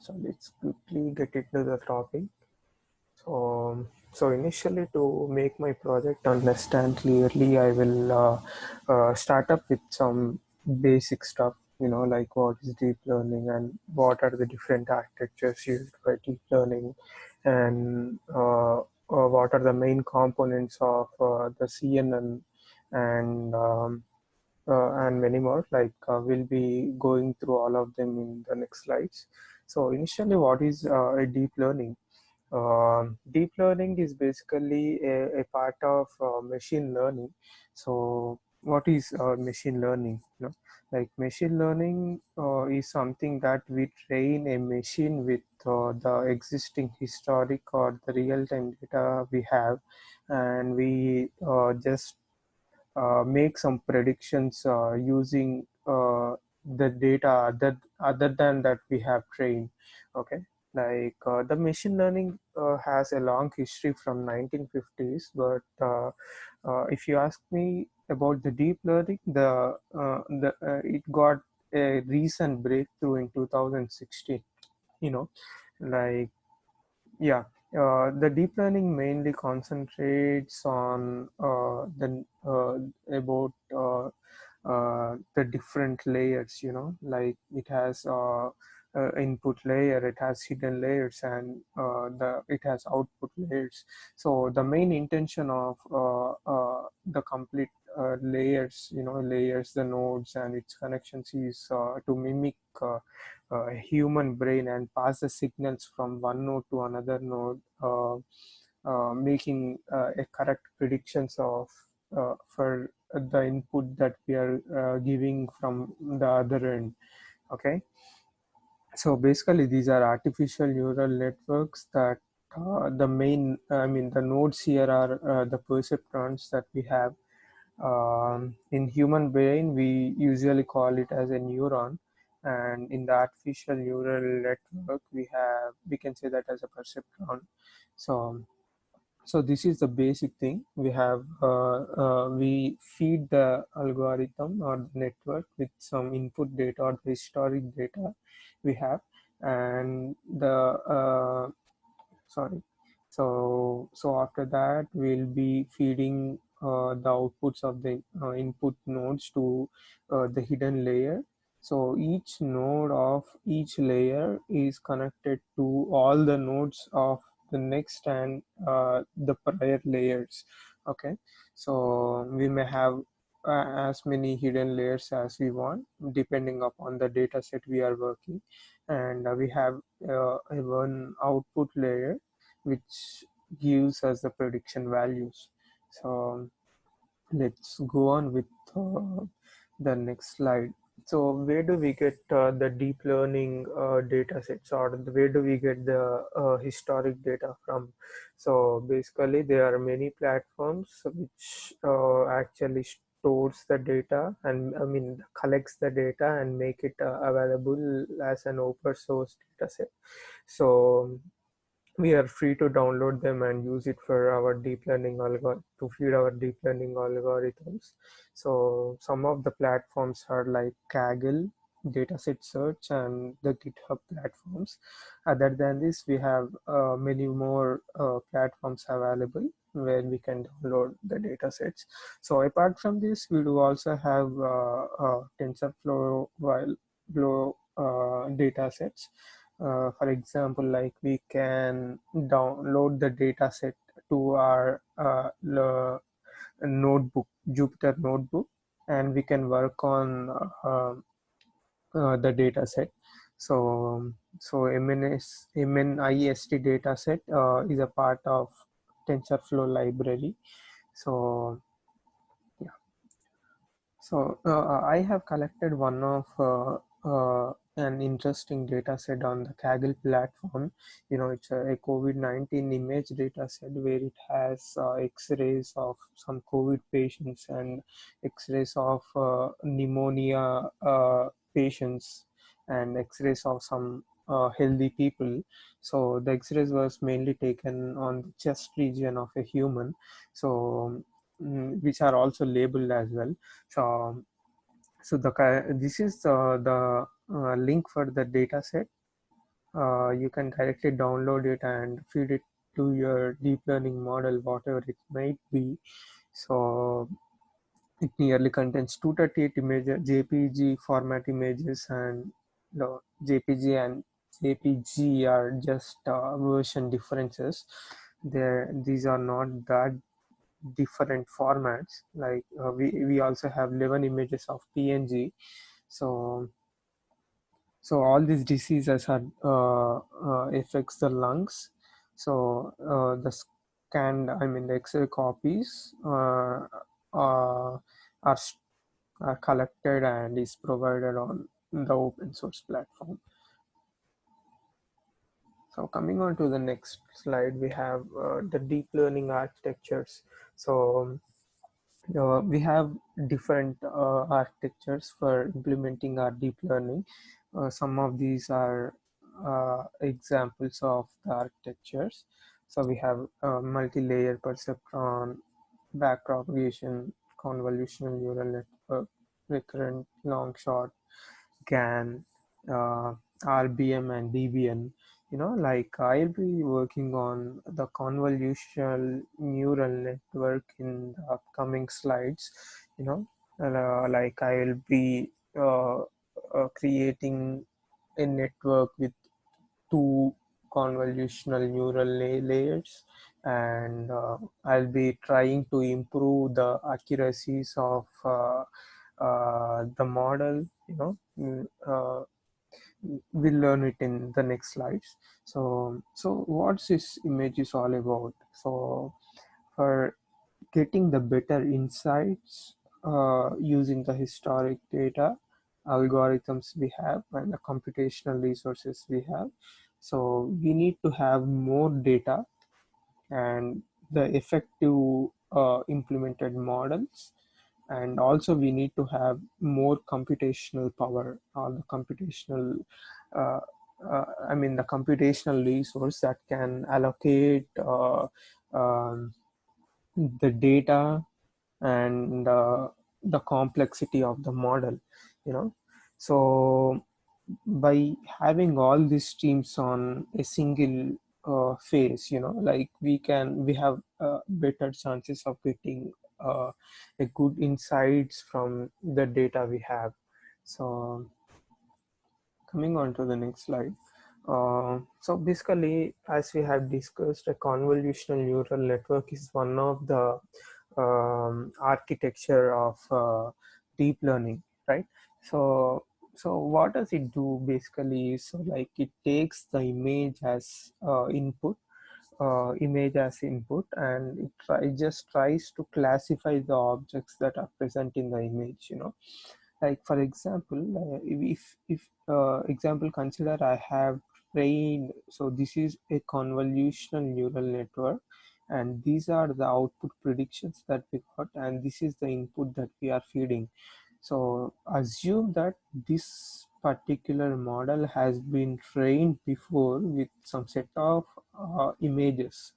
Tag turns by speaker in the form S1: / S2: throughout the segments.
S1: So let's quickly get into the topic. So initially, to make my project understand clearly, I will start up with some basic stuff, like what is deep learning and what are the different architectures used by deep learning, and what are the main components of the CNN, and many more. We'll be going through all of them in the next slides. So initially, what is a deep learning? Deep learning is basically a part of machine learning. So what is machine learning? Like machine learning is something that we train a machine with the existing historic or the real-time data we have, and we just make some predictions using the data other than that we have trained. Okay, the machine learning has a long history from 1950s, but if you ask me about the deep learning, it got a recent breakthrough in 2016. You know, like yeah, the deep learning mainly concentrates on about the different layers. Like it has input layer, it has hidden layers, and it has output layers. So the main intention of the complete layers, the nodes and its connections is to mimic human brain and pass the signals from one node to another node, making a correct predictions of for the input that we are giving from the other end. Okay, so basically these are artificial neural networks that the nodes here are the perceptrons that we have. In human brain, we usually call it as a neuron, and in the artificial neural network, we can say that as a perceptron. So this is the basic thing. We feed the algorithm or the network with some input data or the historic data we have, and the sorry. So after that, we'll be feeding the outputs of the input nodes to the hidden layer. So each node of each layer is connected to all the nodes of the next and the prior layers. Okay, so we may have as many hidden layers as we want, depending upon the data set we are working, and we have a one output layer which gives us the prediction values. So let's go on with the next slide. So where do we get the deep learning data sets, or where do we get the historic data from? So basically there are many platforms which actually stores the data, and collects the data and make it available as an open source data set. So we are free to download them and use it for our deep learning to feed our deep learning algorithms. So some of the platforms are like Kaggle, Dataset Search, and the GitHub platforms. Other than this, we have many more platforms available where we can download the data sets. So apart from this, we do also have TensorFlow data sets. For example, like we can download the data set to our notebook, Jupyter notebook, and we can work on the data set. So MNIST data set is a part of TensorFlow library. So yeah, so I have collected one of an interesting data set on the Kaggle platform. It's a COVID-19 image data set where it has X-rays of some COVID patients and X-rays of pneumonia patients and X-rays of some healthy people. So the X-rays was mainly taken on the chest region of a human. So which are also labeled as well. So this is the link for the data set. you can directly download it and feed it to your deep learning model, whatever it might be. So it nearly contains 238 images, JPG format images, and the JPG and JPG are just version differences. These are not that different formats. Like we also have 11 images of PNG. So all these diseases are affects the lungs. So the scanned, I mean the Excel copies are are collected and is provided on the open source platform. So coming on to the next slide, we have the deep learning architectures. So we have different architectures for implementing our deep learning. Some of these are examples of the architectures. So we have multi-layer perceptron, backpropagation, convolutional neural network, recurrent long shot, GAN, RBM, and DBN. Like I'll be working on the convolutional neural network in the upcoming slides. Like I'll be creating a network with two convolutional neural layers, and I'll be trying to improve the accuracies of the model. We'll learn it in the next slides. So what's this image is all about? So for getting the better insights using the historic data, algorithms we have, and the computational resources we have. So we need to have more data and the effective implemented models, and also we need to have more computational power, or the computational uh, I mean the computational resource that can allocate um, the data and the complexity of the model. So by having all these streams on a single phase, like we have better chances of getting a good insights from the data we have. So coming on to the next slide. So basically, as we have discussed, a convolutional neural network is one of the architecture of deep learning, right? So what does it do basically? So like it takes the image as input, and it just tries to classify the objects that are present in the image. Like for example, if example, consider I have trained, so this is a convolutional neural network, and these are the output predictions that we got, and this is the input that we are feeding. So assume that this particular model has been trained before with some set of images,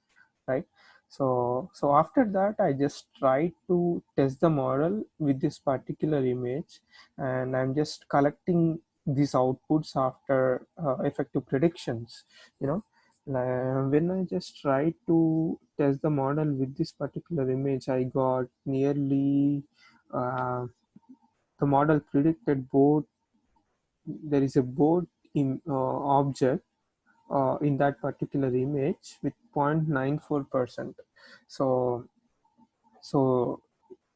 S1: right? So after that, I just try to test the model with this particular image, and I'm just collecting these outputs after effective predictions. When I just try to test the model with this particular image, I got nearly the model predicted both. There is a both object in that particular image with 0.94%. So so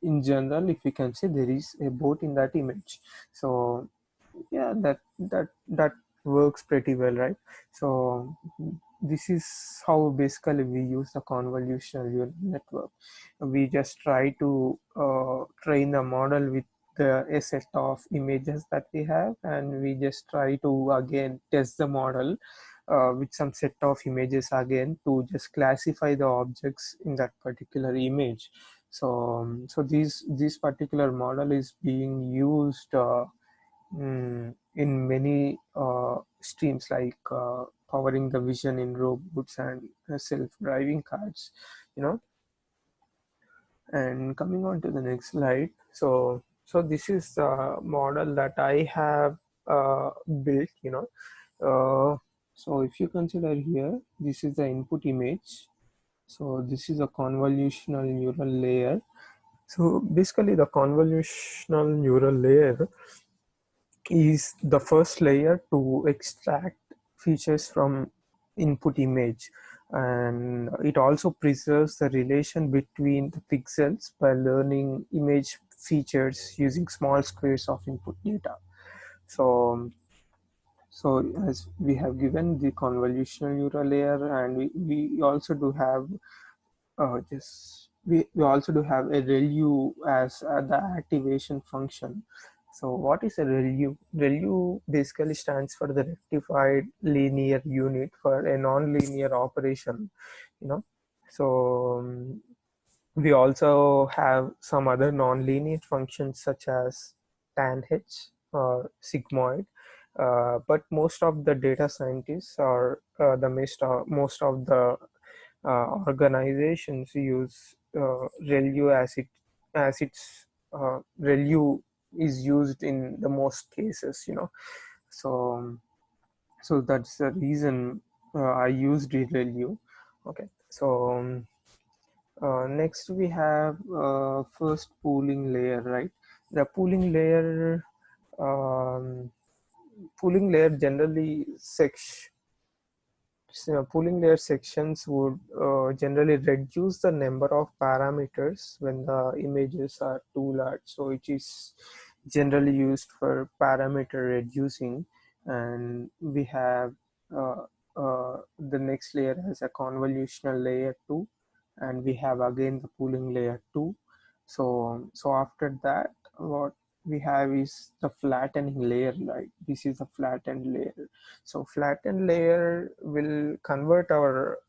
S1: in general, if we can say, there is a boat in that image. So yeah, that works pretty well, right? So this is how basically we use the convolutional neural network. We just try to train the model with a set of images that we have, and we just try to again test the model with some set of images again to just classify the objects in that particular image. So this particular model is being used in many streams, like powering the vision in robots and self-driving cars. you know and coming on to the next slide. So this is the model that I have built. uh, So if you consider here, this is the input image. So this is a convolutional neural layer. So basically the convolutional neural layer is the first layer to extract features from input image, and it also preserves the relation between the pixels by learning image features using small squares of input data. So so as we have given the convolutional neural layer, and we also do have we also do have a ReLU as the activation function. So what is a ReLU? ReLU basically stands for the rectified linear unit for a non-linear operation, you know. So we also have some other non-linear functions such as tanh or sigmoid, but most of the data scientists or the most of the organizations use ReLU as its ReLU is used in the most cases, you know. So so that's the reason I used ReLU. Okay, so next we have first pooling layer, right? The um, pooling layer generally pooling layer sections would generally reduce the number of parameters when the images are too large. So it is generally used for parameter reducing. And we have the next layer as a convolutional layer 2, and we have again the pooling layer 2. So after that, what we have is the flattening layer, right? This is a flattened layer. So flattened layer will convert our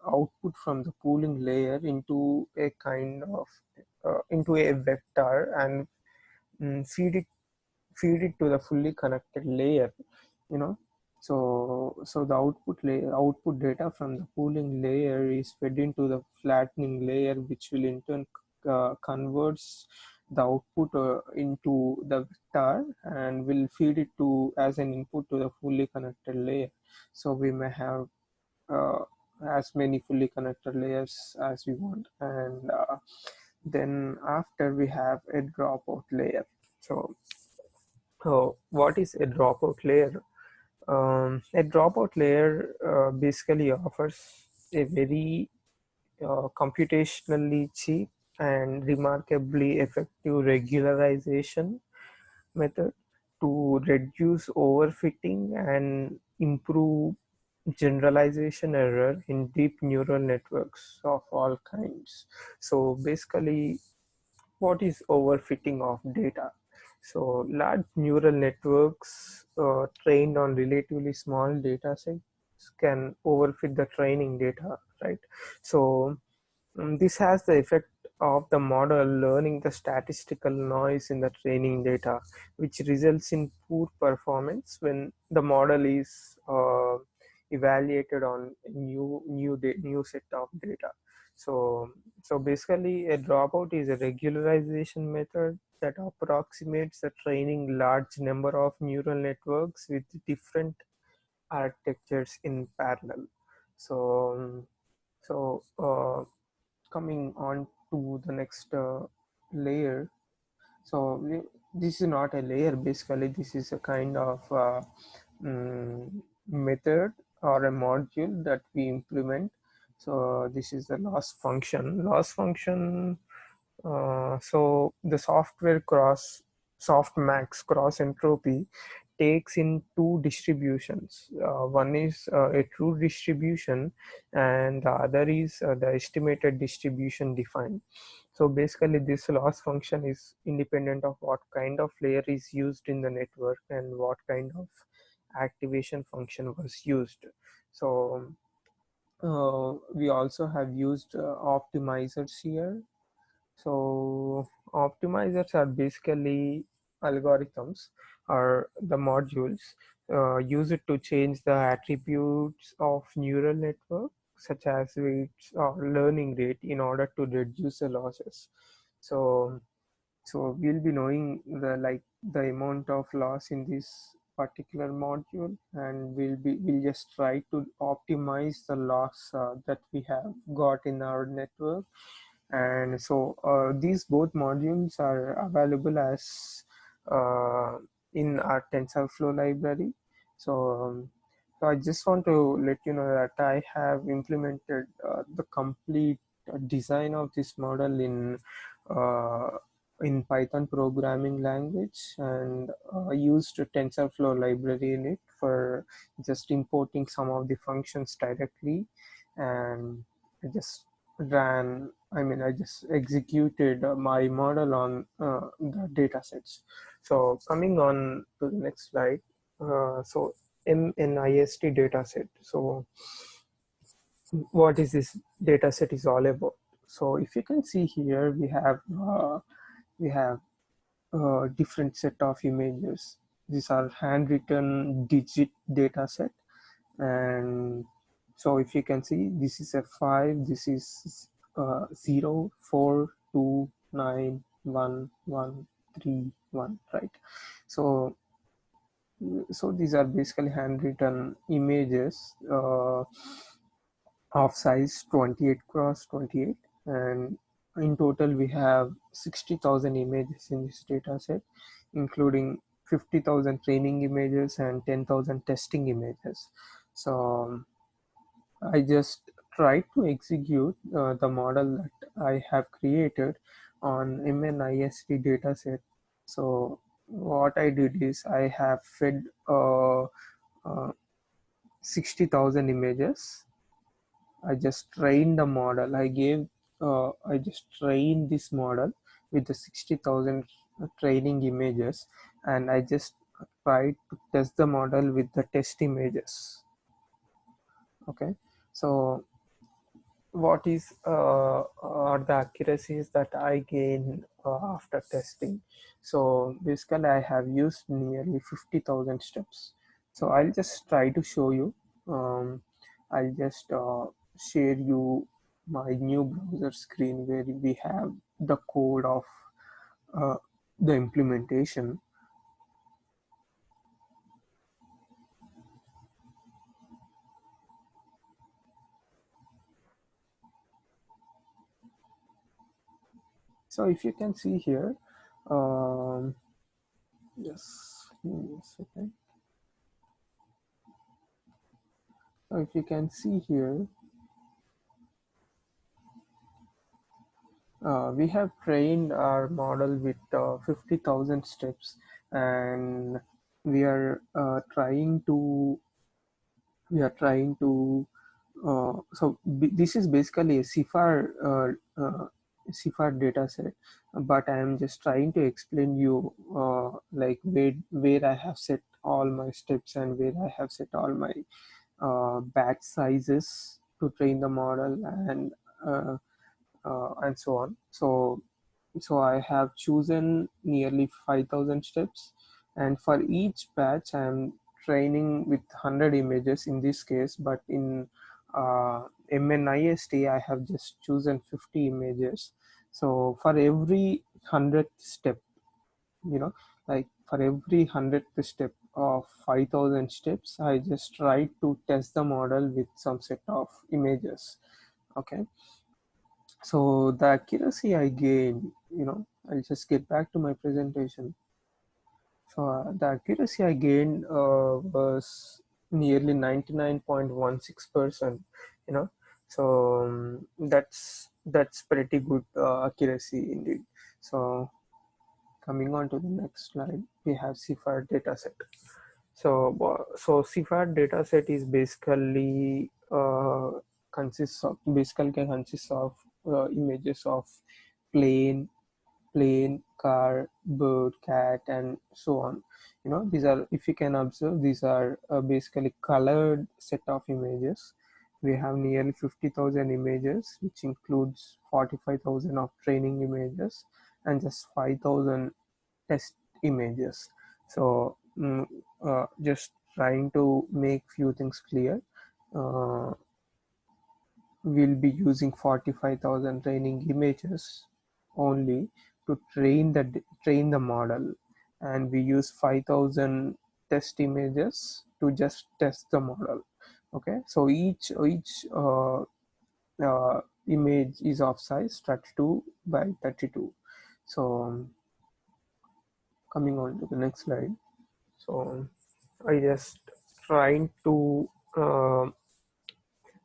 S1: output from the pooling layer into a kind of into a vector, and feed it to the fully connected layer, you know. So the output data from the pooling layer is fed into the flattening layer, which will in turn converts the output into the vector and will feed it to as an input to the fully connected layer. So we may have uh, as many fully connected layers as we want, and then after we have a dropout layer. So what is a dropout layer? A dropout layer basically offers a very computationally cheap and remarkably effective regularization method to reduce overfitting and improve generalization error in deep neural networks of all kinds. So basically, what is overfitting of data? So large neural networks trained on relatively small data sets can overfit the training data, right? So this has the effect of the model learning the statistical noise in the training data, which results in poor performance when the model is evaluated on a new set of data. So basically, a dropout is a regularization method that approximates the training large number of neural networks with different architectures in parallel. So coming on to the next layer. This is not a layer, basically this is a kind of mm, method or a module that we implement. So this is the loss function. So the softmax cross entropy takes in two distributions. One is a true distribution, and the other is the estimated distribution defined. So basically, this loss function is independent of what kind of layer is used in the network and what kind of activation function was used. So we also have used optimizers here. So optimizers are basically algorithms or the modules used to change the attributes of neural network, such as weights or learning rate, in order to reduce the losses. So so we'll be knowing the amount of loss in this particular module, and we'll just try to optimize the loss that we have got in our network. And so these both modules are available as uh, in our TensorFlow library. So I just want to let you know that I have implemented the complete design of this model uh, in Python programming language, and used TensorFlow library in it for just importing some of the functions directly. And I just I just executed my model on the data sets. So coming on to the next slide. So MNIST dataset. So what is this dataset is all about? So if you can see here, we have different set of images. These are handwritten digit dataset, and so if you can see, this is a 5, this is 0, 4, 2, 9, 1, 1, 3, 1, right? So these are basically handwritten images of size 28 cross 28, and in total we have 60,000 images in this data set, including 50,000 training images and 10,000 testing images. So I just tried to execute the model that I have created on MNIST dataset. So what I did is I have fed uh, 60,000 images. I just trained the model. I just trained this model with the 60,000 training images, and I just tried to test the model with the test images. Okay, so what is are the accuracies that I gain after testing? So basically I have used nearly 50,000 steps. So I'll just try to show you. I'll just share you my new browser screen where we have the code of uh, the implementation. So if you can see here, yes, give me a second. So if you can see here, we have trained our model with 50,000 steps, and we are trying to this is basically a CIFAR data set, but I am just trying to explain you like where I have set all my steps and where I have set all my batch sizes to train the model, and so on. So I have chosen nearly 5,000 steps, and for each batch I am training with 100 images in this case, but in MNIST I have just chosen 50 images. So for every 100th step, you know, like for every 100th step of 5,000 steps, I just try to test the model with some set of images. Okay, so the accuracy I gained, I'll just get back to my presentation. So the accuracy I gained was nearly 99.16%, you know. So that's pretty good accuracy indeed. So coming on to the next slide, we have CIFAR dataset. So CIFAR dataset is basically consists of images of plane, car, bird, cat, and so on. These are, if you can observe, these are basically colored set of images. We have nearly 50,000 images, which includes 45,000 of training images and just 5,000 test images. So just trying to make few things clear. Uh, we'll be using 45,000 training images only to train the model, and we use 5,000 test images to just test the model. Okay, so each image is of size 32 by 32. So coming on to the next slide. So I just trying to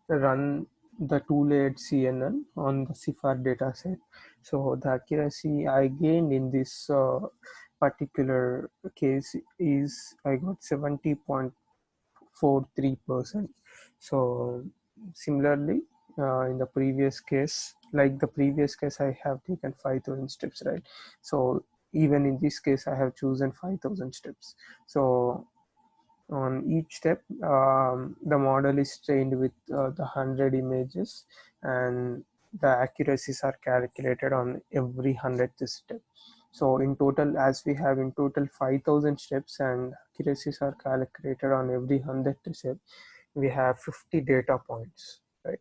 S1: run the two-layered CNN on the CIFAR dataset. So the accuracy I gained in this particular case is I got 70.43%. So similarly, in the previous case, like the previous case, I have taken 5,000 steps, right? So even in this case, I have chosen 5,000 steps. So on each step, the model is trained with the 100 images, and the accuracies are calculated on every 100th step. So in total, as we have in total 5,000 steps and accuracies are calculated on every 100th step, we have 50 data points, right?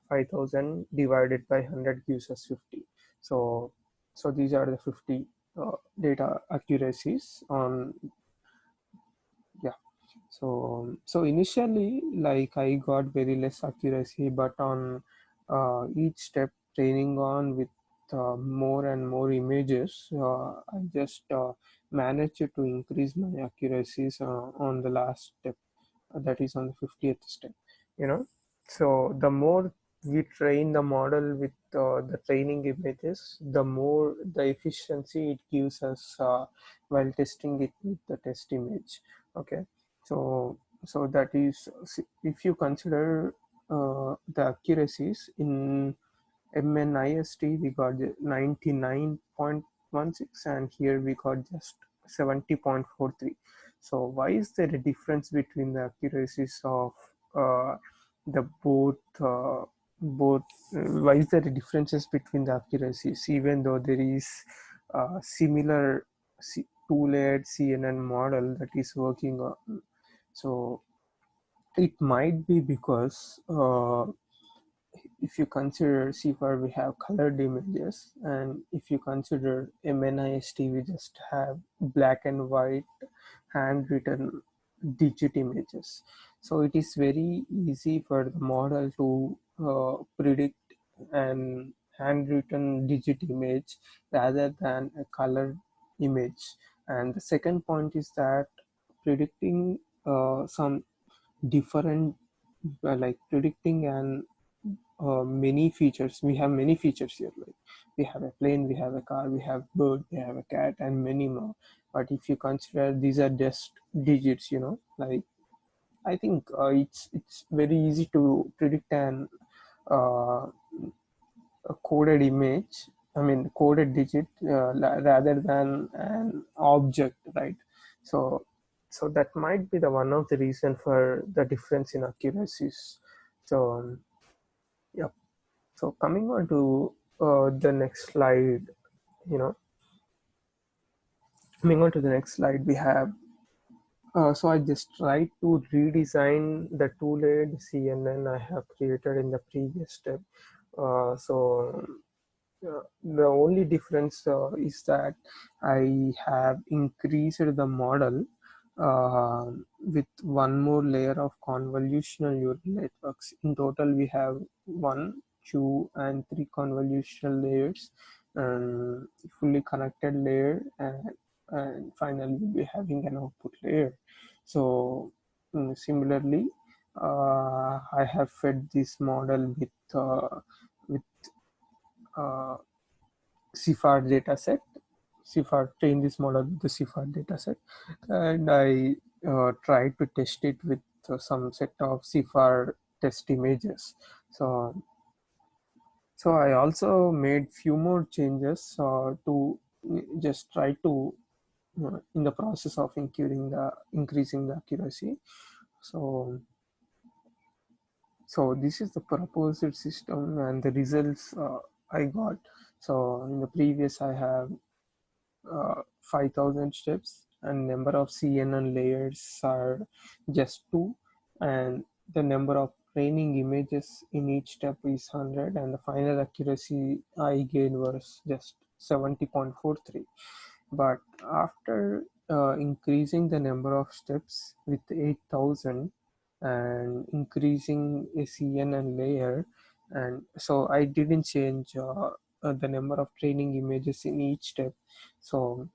S1: 5,000 divided by 100 gives us 50. So these are the 50 data accuracies on, yeah. So initially, like I got very less accuracy, but on each step training on with more and more images, I just managed to increase my accuracies on the last step, that is on the 50th step, you know. So the more we train the model with the training images, the more the efficiency it gives us while testing it with the test image. Okay, so that is, if you consider the accuracies in MNIST, we got 99.16, and here we got just 70.43. So why is there a difference between the accuracies of the both? Why is there a differences between the accuracies, even though there is similar two-layered CNN model that is working on? So it might be because if you consider CIFAR, we have colored images, and if you consider MNIST, we just have black and white handwritten digit images. So it is very easy for the model to predict an handwritten digit image rather than a colored image. And the second point is that predicting some different, like predicting an many features. We have many features here, like we have a plane, we have a car, we have bird, we have a cat, and many more. But if you consider these are just digits, you know, like I think it's very easy to predict an uh, a coded image, I mean coded digit, rather than an object, right? So so that might be the one of the reason for the difference in accuracies. So yeah. So coming on to the next slide, you know, coming on to the next slide, we have, so I just tried to redesign the two-layered CNN I have created in the previous step. So the only difference is that I have increased the model with one more layer of convolutional neural networks. In total, we have one, two, and three convolutional layers, and fully connected layer, and finally we'll be having an output layer. So similarly, I have fed this model with uh, CIFAR dataset. CIFAR trained this model with the CIFAR dataset, and I tried to test it with some set of CIFAR test images. So I also made few more changes to just try to in the process of increasing the accuracy. So so this is the proposed system and the results I got. So in the previous I have 5,000 steps, and number of CNN layers are just 2, and the number of training images in each step is 100, and the final accuracy I gained was just 70.43. But after increasing the number of steps with 8,000 and increasing a CN and layer. And so I didn't change the number of training images in each step. So,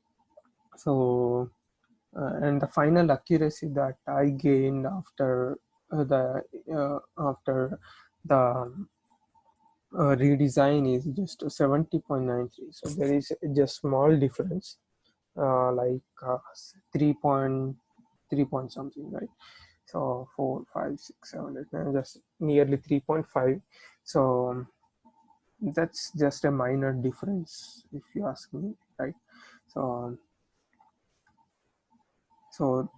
S1: and the final accuracy that I gained after the redesign is just 70.93. So there is just small difference, like 3 point something, right? So 4, 5, 6, 7, 8, 9, just nearly 3.5. So that's just a minor difference if you ask me, right? So so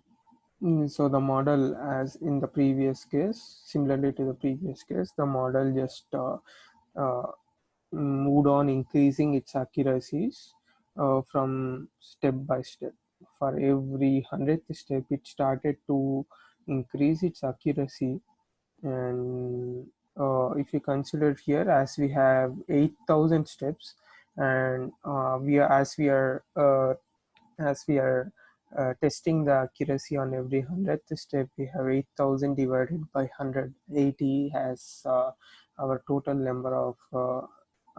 S1: so the model, as in the previous case, similarly to the previous case, the model just uh, moved on increasing its accuracies from step by step. For every 100th step, it started to increase its accuracy. And if you consider here, as we have 8,000 steps, and as we are testing the accuracy on every 100th step, we have 8,000 divided by 180 as our total number of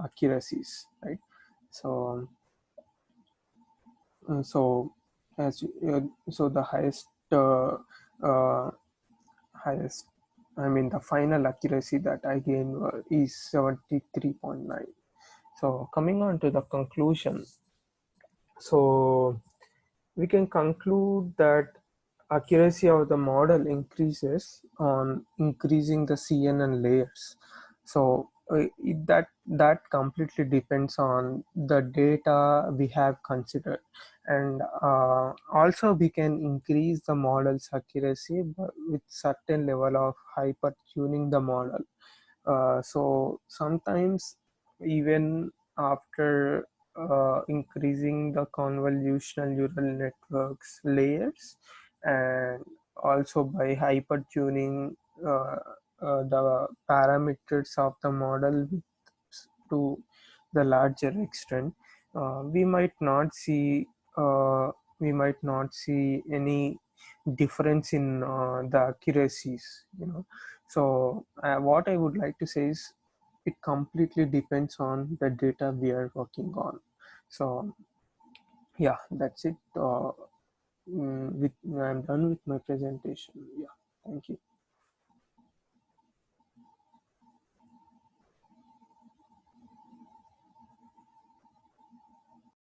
S1: accuracies, right? So, so as so the uh, highest, I mean the final accuracy that I gained is 73.9. So coming on to the conclusion, so we can conclude that accuracy of the model increases on increasing the CNN layers. So that completely depends on the data we have considered, and also we can increase the model's accuracy with certain level of hyper tuning the model. So sometimes even after increasing the convolutional neural networks layers, and also by hyper tuning the parameters of the model to the larger extent, we might not see uh, any difference in the accuracies, so what I would like to say is it completely depends on the data we are working on. So yeah, that's it. I'm done with my presentation. Yeah, thank you.